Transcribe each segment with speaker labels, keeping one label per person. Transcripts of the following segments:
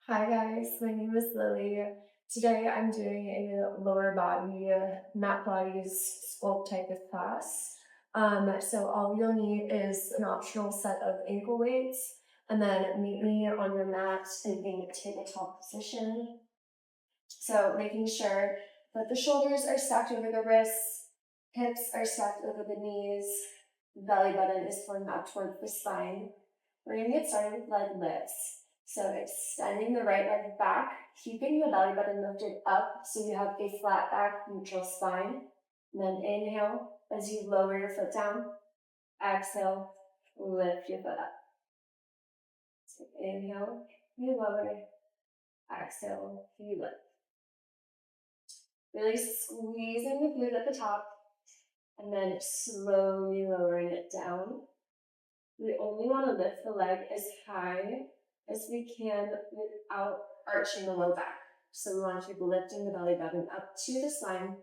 Speaker 1: Hi guys, my name is Lily. Today I'm doing a lower body, mat bodies sculpt type of class. So all you'll need is an optional set of ankle weights, and then meet me on your mat in a tabletop position. So making sure that the shoulders are stacked over the wrists, hips are stacked over the knees, belly button is flung up towards the spine. We're going to get started with leg lifts. So extending the right leg back, keeping the belly button lifted up so you have a flat back, neutral spine. And then inhale as you lower your foot down. Exhale, lift your foot up. So inhale, you lower. Exhale, you lift. Really squeezing the glute at the top and then slowly lowering it down. We only want to lift the leg as high as we can without arching the low back. So we want to keep lifting the belly button up to the spine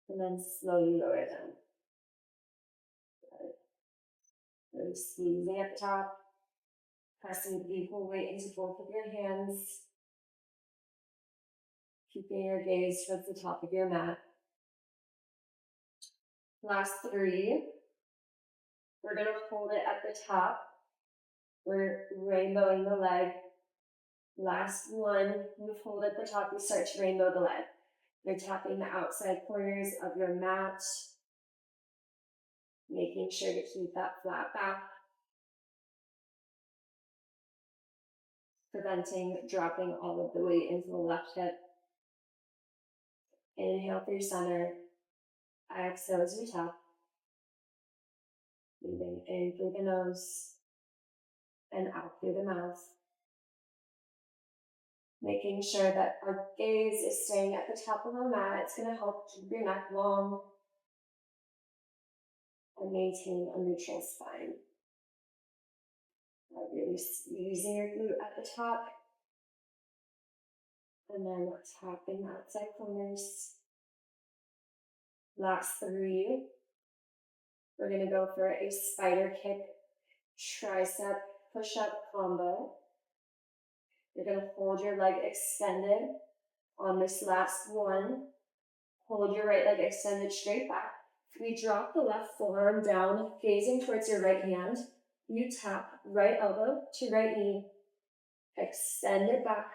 Speaker 1: and then slowly lower it down. Really squeezing at the top, pressing equal weight into both of your hands, keeping your gaze towards the top of your mat. Last three. We're going to hold it at the top. We're rainbowing the leg. Last one, you hold at the top, you start to rainbow the leg. You're tapping the outside corners of your mat, making sure to keep that flat back, preventing dropping all of the weight into the left hip. Inhale through center, exhale as you tap. Breathing in through the nose and out through the mouth. Making sure that our gaze is staying at the top of the mat. It's going to help keep your neck long and maintain a neutral spine. Really squeezing your glute at the top. And then tapping the outside corners. Last three. We're going to go for a spider kick, tricep push-up combo. You're going to hold your leg extended on this last one. Hold your right leg extended straight back. We drop the left forearm down, gazing towards your right hand. You tap right elbow to right knee. Extend it back.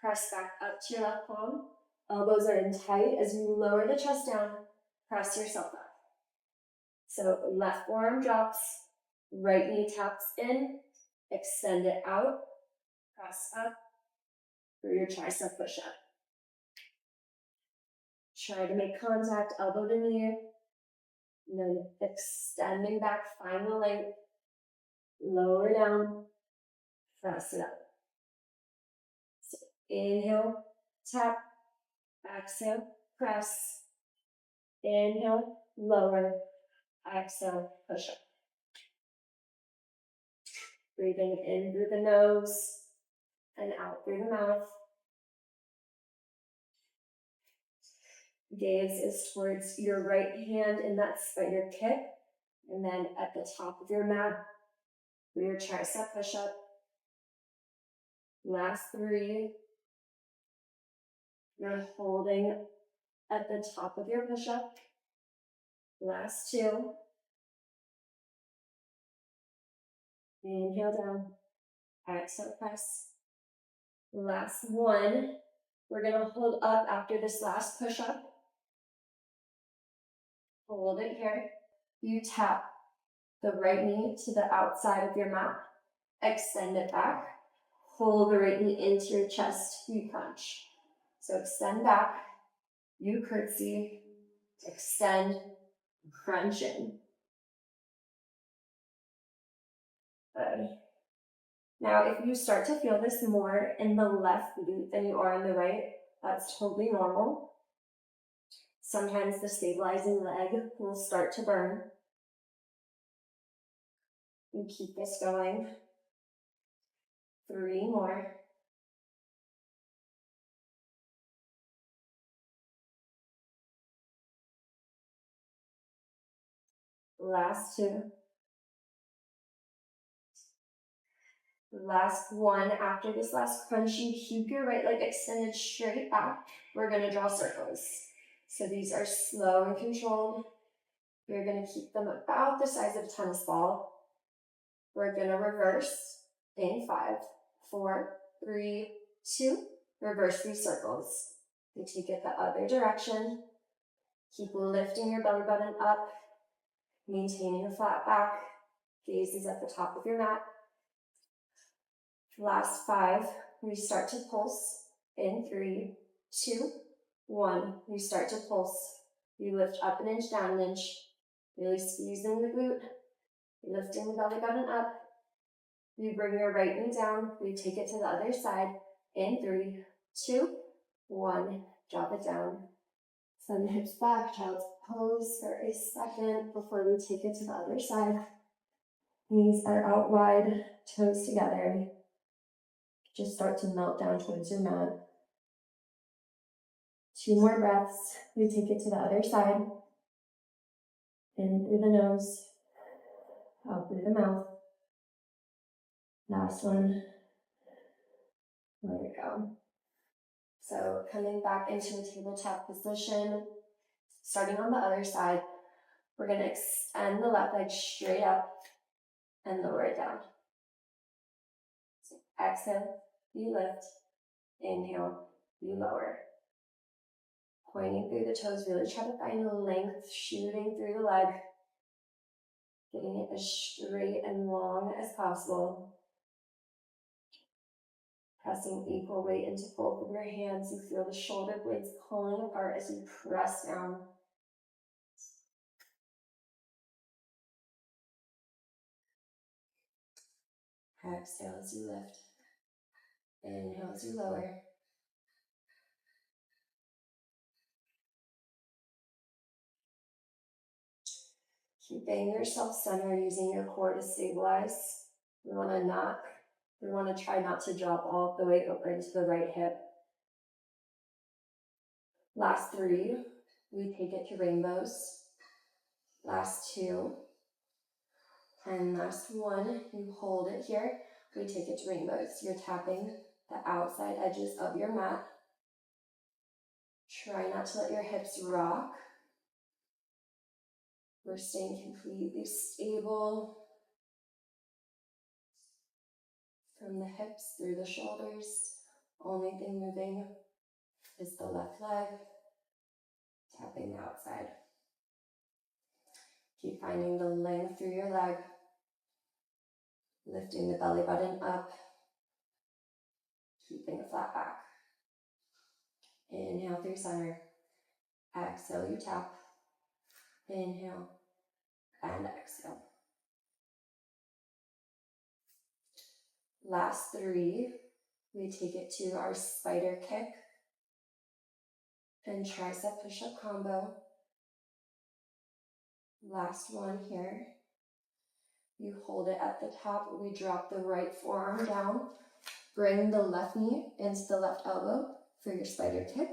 Speaker 1: Press back up to your left palm. Elbows are in tight as you lower the chest down. Press yourself up. So left forearm drops, right knee taps in, extend it out, press up for your tricep push-up. Try to make contact, elbow to knee, and then extending back, find the length, lower down, press it up. So inhale, tap, exhale, press, inhale, lower, exhale, push up. Breathing in through the nose and out through the mouth. Gaze is towards your right hand in that spider kick. And then at the top of your mat, for your tricep push-up. Last three. You're holding at the top of your push-up. Last two. Inhale down. Exhale, press. Last one. We're going to hold up after this last push-up. Hold it here. You tap the right knee to the outside of your mat. Extend it back. Hold the right knee into your chest. You crunch. So extend back. You curtsy. Extend. Crunch in. Good. Now, if you start to feel this more in the left glute than you are in the right, that's totally normal. Sometimes the stabilizing leg will start to burn. You keep this going. 3 more. Last 2. Last one. After this last crunch, you keep your right leg extended straight back. We're going to draw circles. So these are slow and controlled. We're going to keep them about the size of a tennis ball. We're going to reverse in 5, 4, 3, 2. Reverse these circles. We take it the other direction. Keep lifting your belly button up, maintaining a flat back. Gaze is at the top of your mat. Last 5, we start to pulse in 3, 2, 1. We start to pulse. You lift up an inch, down an inch, really squeezing the glute, lifting the belly button up. You bring your right knee down. We take it to the other side in 3, 2, 1. Drop it down. Send the hips back, child's pose for a second before we take it to the other side. Knees are out wide, toes together. Just start to melt down towards your mat. 2 more breaths. We take it to the other side. In through the nose, out through the mouth. Last one. There we go. So coming back into a tabletop position, starting on the other side, we're going to extend the left leg straight up and lower it down. So exhale, you lift. Inhale, you lower. Pointing through the toes, really try to find the length shooting through the leg. Getting it as straight and long as possible. Pressing equal weight into both of your hands. You feel the shoulder blades pulling apart as you press down. Exhale as you lift. Inhale as you lower. Keeping yourself centered, using your core to stabilize. We want to try not to drop all the way over into the right hip. Last 3, we take it to rainbows. Last 2, and last 1, you hold it here. We take it to rainbows. You're tapping the outside edges of your mat. Try not to let your hips rock. We're staying completely stable from the hips through the shoulders. Only thing moving is the left leg, tapping the outside. Keep finding the length through your leg, lifting the belly button up, keeping a flat back. Inhale through center. Exhale, you tap. Inhale and exhale. Last 3, we take it to our spider kick and tricep push-up combo. Last one here. You hold it at the top. We drop the right forearm down. Bring the left knee into the left elbow for your spider kick.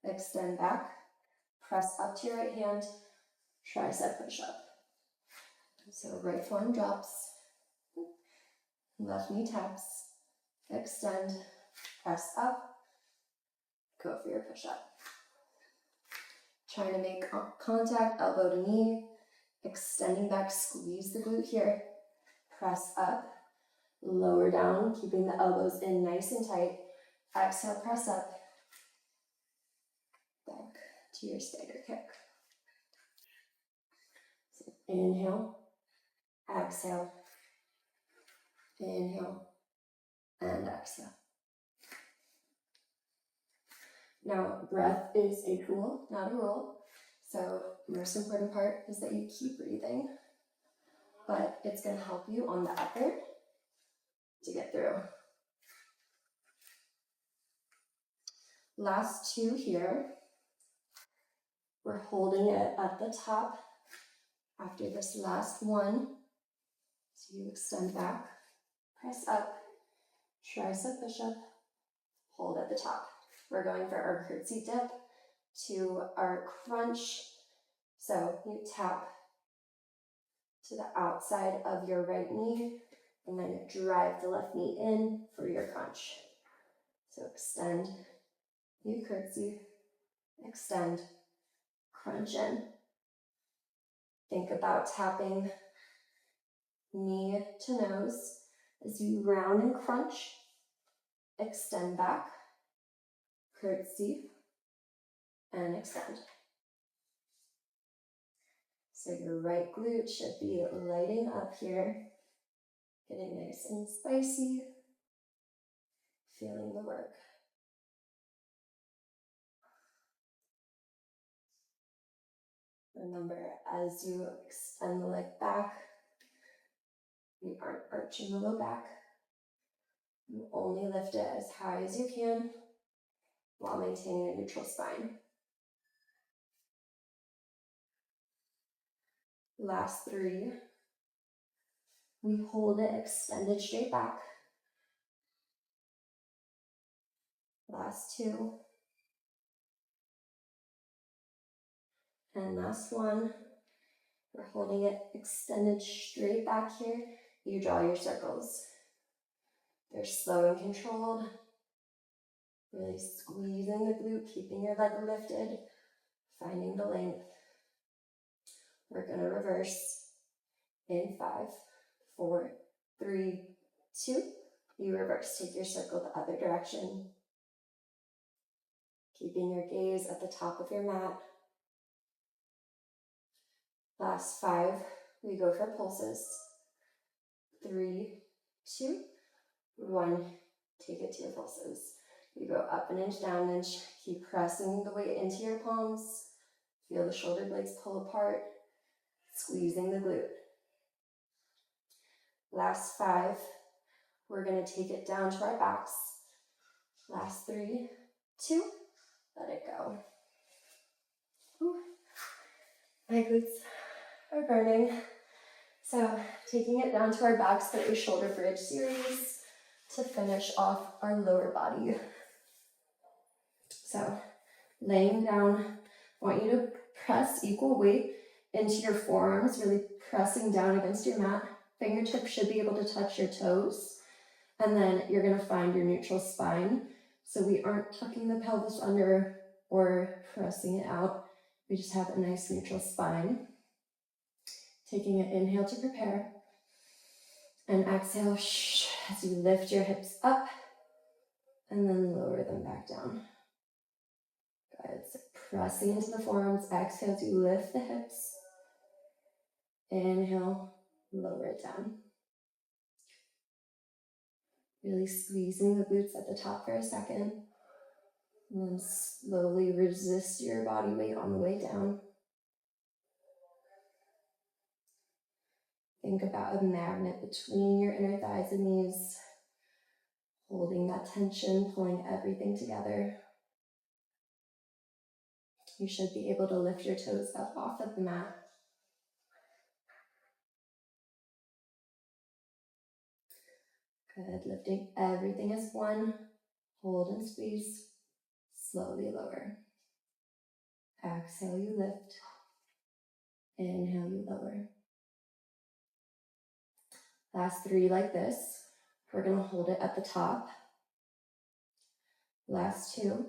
Speaker 1: Extend back. Press up to your right hand. Tricep push-up. So right forearm drops. Left knee taps. Extend. Press up. Go for your push-up. Trying to make contact, elbow to knee. Extending back, squeeze the glute here. Press up. Lower down, keeping the elbows in nice and tight. Exhale, press up. Back to your spider kick. So inhale, exhale, inhale, and exhale. Now, breath is a tool, not a rule. So most important part is that you keep breathing, but it's going to help you on the effort to get through. Last 2 here. We're holding it at the top after this last one. So you extend back, press up, tricep push-up, hold at the top. We're going for our curtsy dip to our crunch. So you tap to the outside of your right knee, and then drive the left knee in for your crunch. So extend, you curtsy, extend, crunch in. Think about tapping knee to nose as you round and crunch, extend back, curtsy, and extend. So your right glute should be lighting up here, getting nice and spicy, feeling the work. Remember, as you extend the leg back, you aren't arching the low back. You only lift it as high as you can while maintaining a neutral spine. Last 3. We hold it extended straight back. Last 2. And last 1. We're holding it extended straight back here. You draw your circles. They're slow and controlled. Really squeezing the glute, keeping your leg lifted, finding the length. We're going to reverse in 5, 4, 3, 2. You reverse. Take your circle the other direction. Keeping your gaze at the top of your mat. Last 5. We go for pulses. 3, 2, 1. Take it to your pulses. You go up an inch, down an inch. Keep pressing the weight into your palms. Feel the shoulder blades pull apart. Squeezing the glute. Last 5. We're going to take it down to our backs. Last 3, 2. Let it go. Whew. My glutes are burning. So taking it down to our backs for a shoulder bridge series to finish off our lower body. So laying down, I want you to press equal weight into your forearms, really pressing down against your mat. Fingertips should be able to touch your toes. And then you're going to find your neutral spine. So we aren't tucking the pelvis under or pressing it out. We just have a nice neutral spine. Taking an inhale to prepare. And exhale as you lift your hips up and then lower them back down. Good. So pressing into the forearms. Exhale as you lift the hips. Inhale, lower it down. Really squeezing the glutes at the top for a second. And then slowly resist your body weight on the way down. Think about a magnet between your inner thighs and knees, holding that tension, pulling everything together. You should be able to lift your toes up off of the mat. Good, lifting everything as one. Hold and squeeze, slowly lower. Exhale, you lift. Inhale, you lower. Last 3 like this. We're going to hold it at the top. Last 2.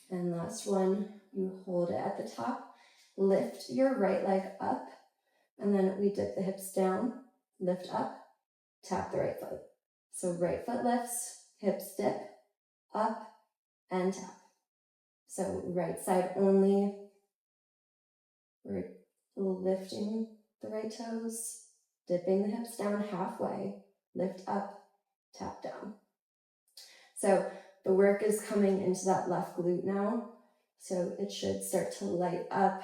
Speaker 1: And last 1, you hold it at the top. Lift your right leg up, and then we dip the hips down, lift up, tap the right foot. So right foot lifts, hips dip, up, and tap. So right side only. We're lifting the right toes, dipping the hips down halfway, lift up, tap down. So the work is coming into that left glute now. So it should start to light up,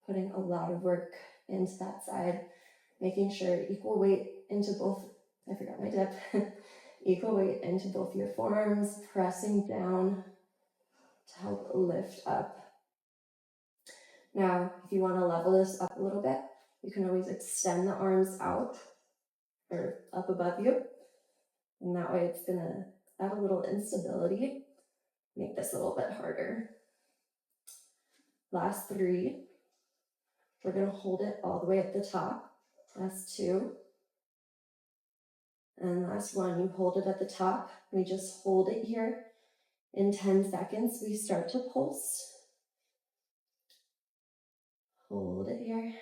Speaker 1: putting a lot of work into that side, making sure equal weight into both, I forgot my dip, equal weight into both your forearms, pressing down to help lift up. Now, if you want to level this up a little bit, you can always extend the arms out or up above you. And that way it's going to add a little instability, make this a little bit harder. Last 3, we're going to hold it all the way at the top. Last two. And last one, you hold it at the top. We just hold it here. In 10 seconds, we start to pulse. Hold it here.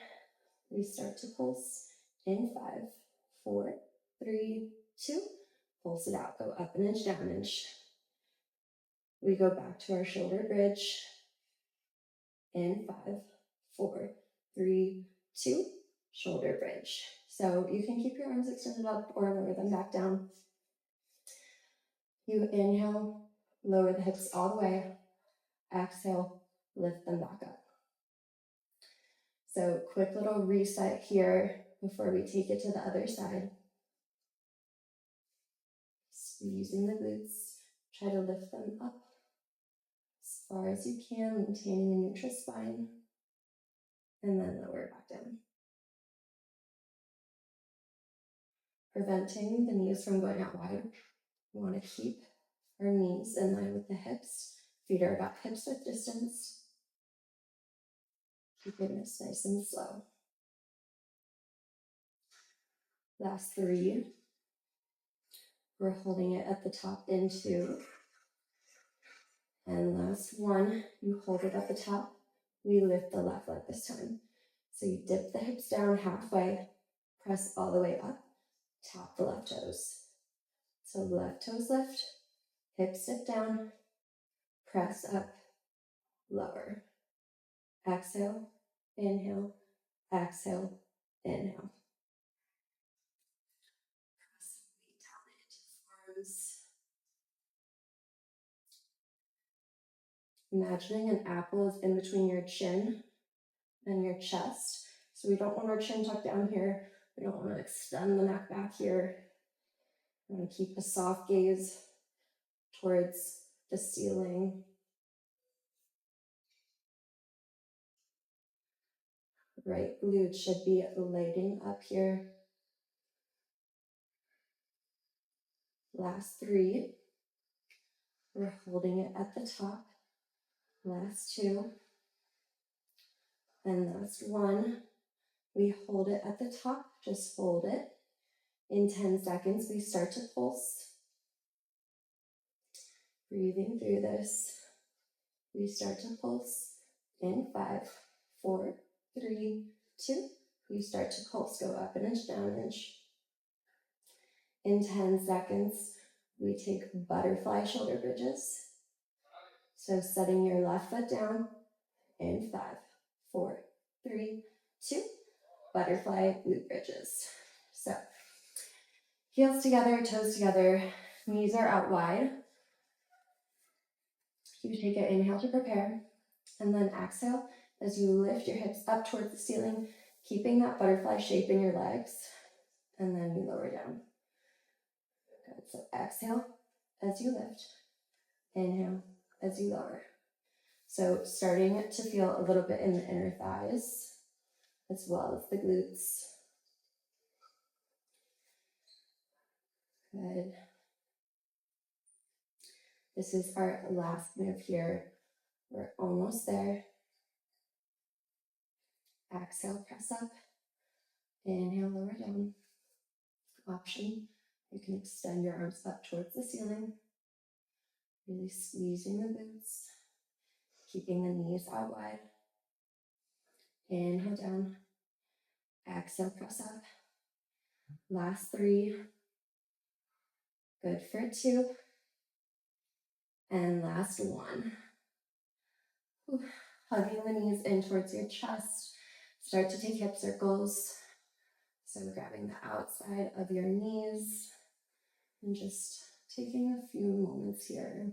Speaker 1: We start to pulse in 5, 4, 3, 2. Pulse it out. Go up an inch, down an inch. We go back to our shoulder bridge in 5, 4, 3, 2. Shoulder bridge. So you can keep your arms extended up or lower them back down. You inhale, lower the hips all the way. Exhale, lift them back up. So quick little reset here before we take it to the other side. Squeezing the glutes, try to lift them up as far as you can, maintaining a neutral spine, and then lower back down. Preventing the knees from going out wide. We want to keep our knees in line with the hips. Feet are about hips width distance. Keeping this nice and slow. Last 3. We're holding it at the top in 2. And last 1, you hold it at the top. We lift the left leg this time. So you dip the hips down halfway, press all the way up, tap the left toes. So left toes lift, hips dip down, press up, lower. Exhale, inhale, exhale, inhale. Press weight down into the forearms. Imagining an apple is in between your chin and your chest. So we don't want our chin tucked down here. We don't want to extend the neck back here. We want to keep a soft gaze towards the ceiling. Right glute should be lighting up here. Last 3. We're holding it at the top. Last 2. And last 1. We hold it at the top. Just hold it. In 10 seconds, we start to pulse. Breathing through this. We start to pulse in 5, 4, 3, 2. We start to pulse. Go up an inch, down an inch. In 10 seconds, we take butterfly shoulder bridges. So setting your left foot down in 5, 4, 3, 2. Butterfly glute bridges. So heels together, toes together, knees are out wide. You take an inhale to prepare, and then exhale as you lift your hips up towards the ceiling, keeping that butterfly shape in your legs, and then you lower down. Good. So exhale as you lift, inhale as you lower. So starting to feel a little bit in the inner thighs as well as the glutes. Good. This is our last move here. We're almost there. Exhale, press up. Inhale, lower down. Option, you can extend your arms up towards the ceiling. Really squeezing the glutes. Keeping the knees out wide. Inhale down. Exhale, press up. Last 3. Good for 2. And last 1. Hugging the knees in towards your chest. Start to take hip circles. So grabbing the outside of your knees and just taking a few moments here.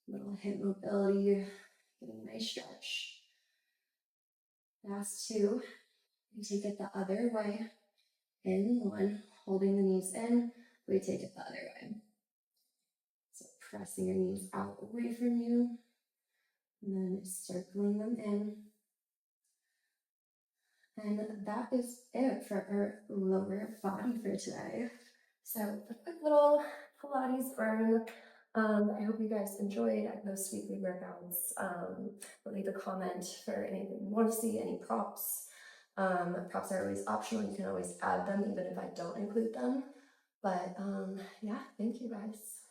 Speaker 1: Little hip mobility, getting a nice stretch. Last 2. We take it the other way. In 1, holding the knees in, we take it the other way. So pressing your knees out away from you, and then circling them in. And that is it for our lower body for today. So a quick little Pilates burn. I hope you guys enjoyed those weekly workouts. Leave a comment for anything you want to see, any props. Props are always optional. You can always add them even if I don't include them. But yeah, thank you guys.